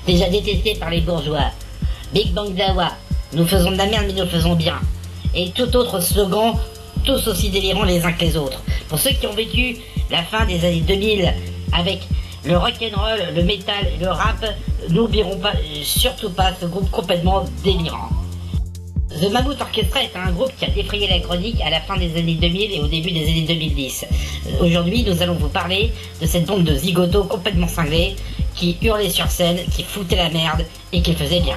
Déjà détesté par les bourgeois. Big Bang Dawa, nous faisons de la merde mais nous le faisons bien. Et tout autre slogan, tous aussi délirants les uns que les autres. Pour ceux qui ont vécu la fin des années 2000 avec le rock'n'roll, le metal et le rap, n'oublierons pas, surtout pas ce groupe complètement délirant. The Mammoth Orchestra est un groupe qui a défrayé la chronique à la fin des années 2000 et au début des années 2010. Aujourd'hui, nous allons vous parler de cette bande de zigotos complètement cinglés qui hurlaient sur scène, qui foutaient la merde et qui le faisaient bien.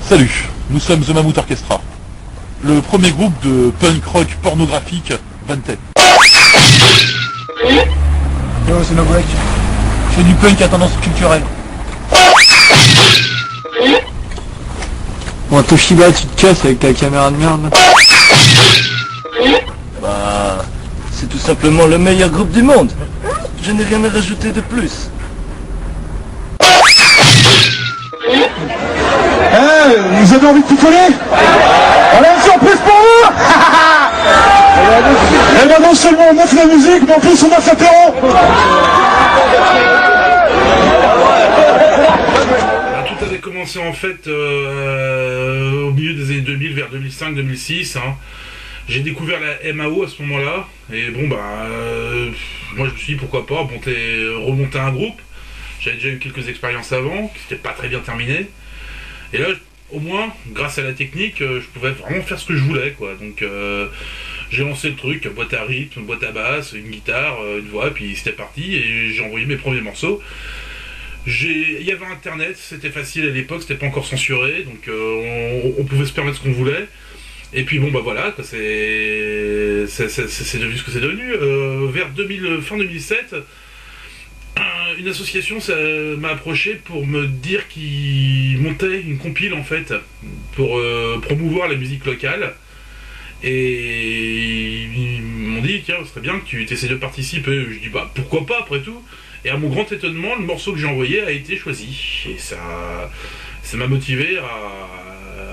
Salut, nous sommes The Mammoth Orchestra, le premier groupe de punk rock pornographique vantais. Yo, c'est No Break. Je fais du punk à tendance culturelle. Bon, Toshiba, tu te casses avec ta caméra de merde. Bah, c'est tout simplement le meilleur groupe du monde. Je n'ai rien à rajouter de plus. Vous avez envie de picoler? On a une surprise pour vous. Et ben non seulement on offre la musique, mais en plus on offre l'apéro. Tout avait commencé en fait au milieu des années 2000, vers 2005-2006. Hein. J'ai découvert la MAO à ce moment-là, et bon moi je me suis dit pourquoi pas remonter un groupe. J'avais déjà eu quelques expériences avant, qui n'étaient pas très bien terminées. Et là, au moins, grâce à la technique, je pouvais vraiment faire ce que je voulais, quoi. Donc j'ai lancé le truc, boîte à rythme, boîte à basse, une guitare, une voix, puis c'était parti, et j'ai envoyé mes premiers morceaux. Il y avait internet, c'était facile à l'époque, c'était pas encore censuré, donc on pouvait se permettre ce qu'on voulait. Et puis bon voilà, quoi, c'est devenu ce que c'est devenu. Vers fin 2007, une association m'a approché pour me dire qu'ils montaient une compile en fait pour promouvoir la musique locale. Et ils m'ont dit tiens, ce serait bien que tu essaies de participer. Je dis bah pourquoi pas après tout. Et à mon grand étonnement, le morceau que j'ai envoyé a été choisi. Et ça m'a motivé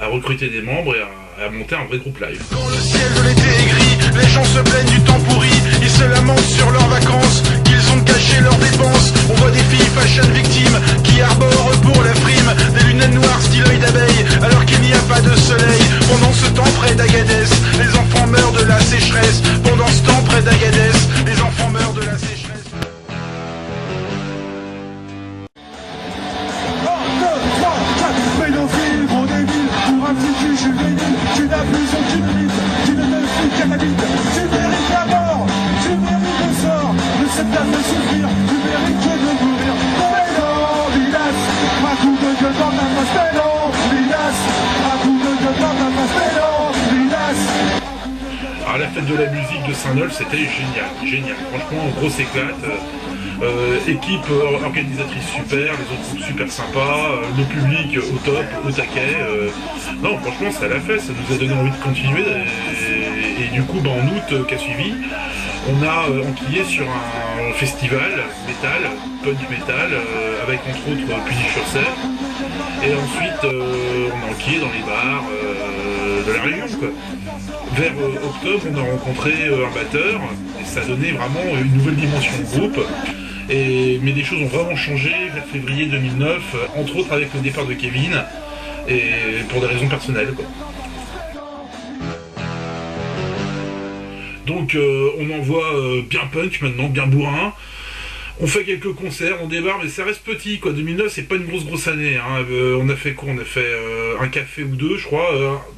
à recruter des membres et à monter un vrai groupe live. Quand le ciel de l'été est gris, les gens se plaignent du temps pourri. Ils se lamentent sur leurs vacances, qu'ils ont caché leurs dépenses. On voit des filles fashion victimes qui arborent pour la frime des lunettes noires style œil d'abeille, alors qu'il n'y a pas de soleil. Pendant ce temps près d'Agadez, les enfants meurent de la sécheresse. Pendant ce temps près d'Agadez, les enfants meurent de la sécheresse. Tu n'as plus aucune limite, tu ne me suis qu'à la bite. Tu mérites la mort, tu mérites le sort de cette dame de souffrir, tu mérites que de mourir. Mais non, Vilas, à coup de gueule dans la face, mais non, Vilas, à coup de gueule dans la face, mais non, Vilas. Alors la fête de la musique de Saint-Nol, c'était génial. Franchement, grosse éclate. Équipe organisatrice super, les autres groupes super sympas, le public au top, au taquet. Non, franchement, ça l'a fait, ça nous a donné envie de continuer. Et du coup, en août qui a suivi, on a enquillé sur un festival métal, punk métal, avec entre autres Puisy-sur-Seine. Et ensuite, on a enquillé dans les bars de la région, quoi. Vers octobre, on a rencontré un batteur, et ça a donné vraiment une nouvelle dimension de groupe. Mais des choses ont vraiment changé vers février 2009, entre autres avec le départ de Kevin, et pour des raisons personnelles, quoi. Donc on envoie bien punk maintenant, bien bourrin. On fait quelques concerts, on débarre, mais ça reste petit, quoi. 2009, c'est pas une grosse année. Hein. On a fait quoi? On a fait un café ou deux, je crois,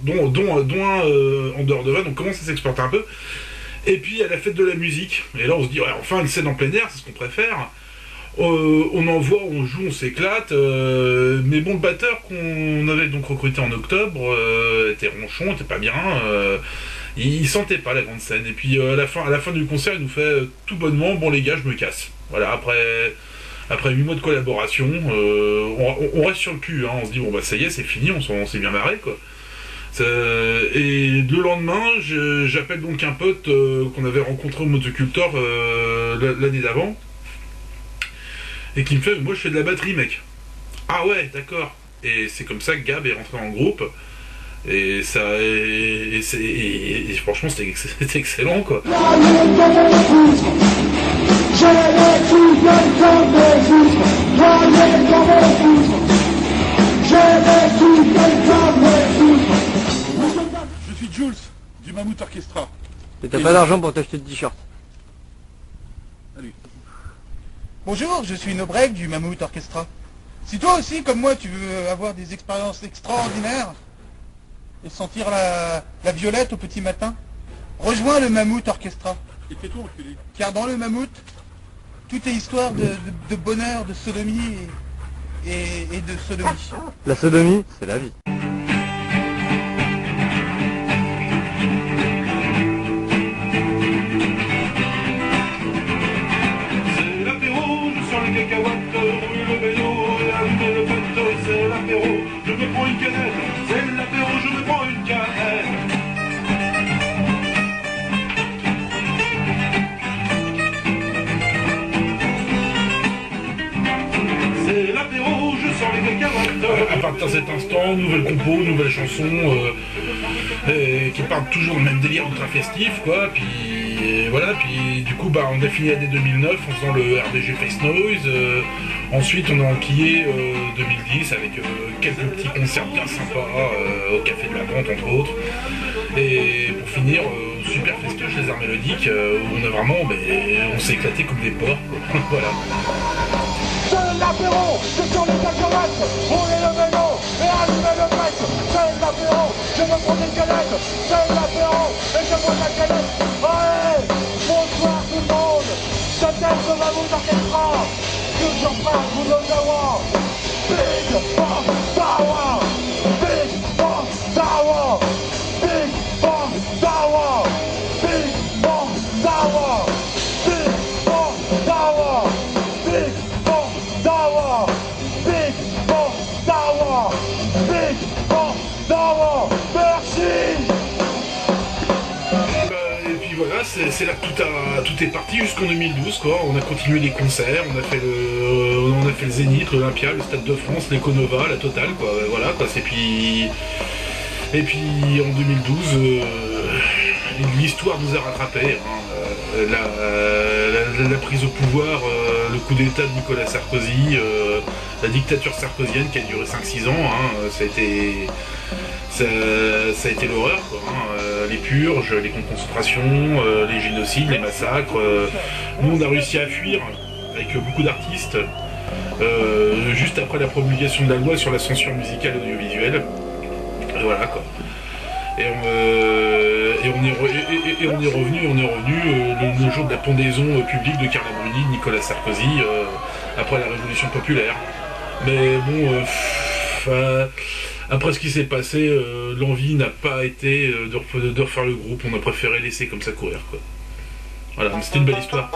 dont un en dehors de Vannes. On commence à s'exporter un peu. Et puis à la fête de la musique. Et là, on se dit, ouais, enfin une scène en plein air, c'est ce qu'on préfère. On envoie, on joue, on s'éclate. Mais bon, le batteur qu'on avait donc recruté en octobre était ronchon, était pas bien. Il sentait pas la grande scène. Et puis à la fin du concert, il nous fait tout bonnement, bon les gars, je me casse. Voilà, après 8 mois de collaboration, on reste sur le cul, hein, on se dit bon bah ça y est, c'est fini, on s'est bien marré quoi. Et le lendemain, j'appelle donc un pote qu'on avait rencontré au Motocultor l'année d'avant, et qui me fait, moi je fais de la batterie mec. Ah ouais, d'accord. Et c'est comme ça que Gab est rentré dans le groupe. Et franchement c'était excellent quoi. Je suis Jules, du Mammouth Orchestra. Et t'as pas d'argent pour t'acheter de t-shirt. Salut. Bonjour, je suis Nobreg du Mammouth Orchestra. Si toi aussi, comme moi, tu veux avoir des expériences extraordinaires et sentir la violette au petit matin, rejoins le Mammouth Orchestra. Et fais-toi enculer. Car dans le Mammouth, tout est histoire de bonheur, de sodomie et de sodomie. La sodomie, c'est la vie. C'est l'apéro, je sors les cacahuètes, roule le vélo et allumer le fête. C'est l'apéro, je me prends une canette. C'est l'apéro, je me prends une canette. C'est l'apéro, je sors les cacahuètes. À partir de cet instant, nouvelle compo, nouvelle chanson, qui parle toujours du même délire ultra festif, quoi. Puis voilà, puis du coup, bah, on a fini l'année 2009 en faisant le RBG Face Noise. Ensuite, on a enquillé 2010 avec quelques petits concerts bien sympas au Café de la Vente, entre autres. Et pour finir, super festoche les Arts Mélodiques, où on a vraiment, on s'est éclaté comme des porcs, quoi. Voilà. C'est l'apéro, c'est sur les cacahuètes, rouler le vélo et allumer le fête. C'est l'apéro, je me prends des canettes. C'est l'apéro et je bois la canette. Ouais, bonsoir tout le monde. Je t'aime le Mammouth Orchestra. Toujours prêt à vous donner Dawa. Big Boss Dawa. Big Boss Dawa. Big Boss Dawa. Big Boss Dawa. Big Boss Dawa. Big Dawa, Big Boss Dawa, Big Boss Dawa, merci. Et puis voilà, c'est là que tout est parti jusqu'en 2012 quoi. On a continué les concerts, on a fait le Zénith, l'Olympia, le Stade de France, l'Econova, la totale quoi. Voilà quoi. Et puis en 2012, l'histoire nous a rattrapés. Hein. La prise au pouvoir, le coup d'état de Nicolas Sarkozy, la dictature sarkozienne qui a duré 5-6 ans, hein, ça a été l'horreur, quoi, hein, les purges, les camps de concentration, les génocides, les massacres. Nous on a réussi à fuir avec beaucoup d'artistes, juste après la promulgation de la loi sur la censure musicale et audiovisuelle. Et voilà quoi. Et on est revenu le jour de la pendaison publique de Carla Bruni, Nicolas Sarkozy, après la Révolution populaire. Mais bon, après ce qui s'est passé, l'envie n'a pas été de refaire le groupe, on a préféré laisser comme ça courir, quoi. Voilà, mais c'était une belle histoire.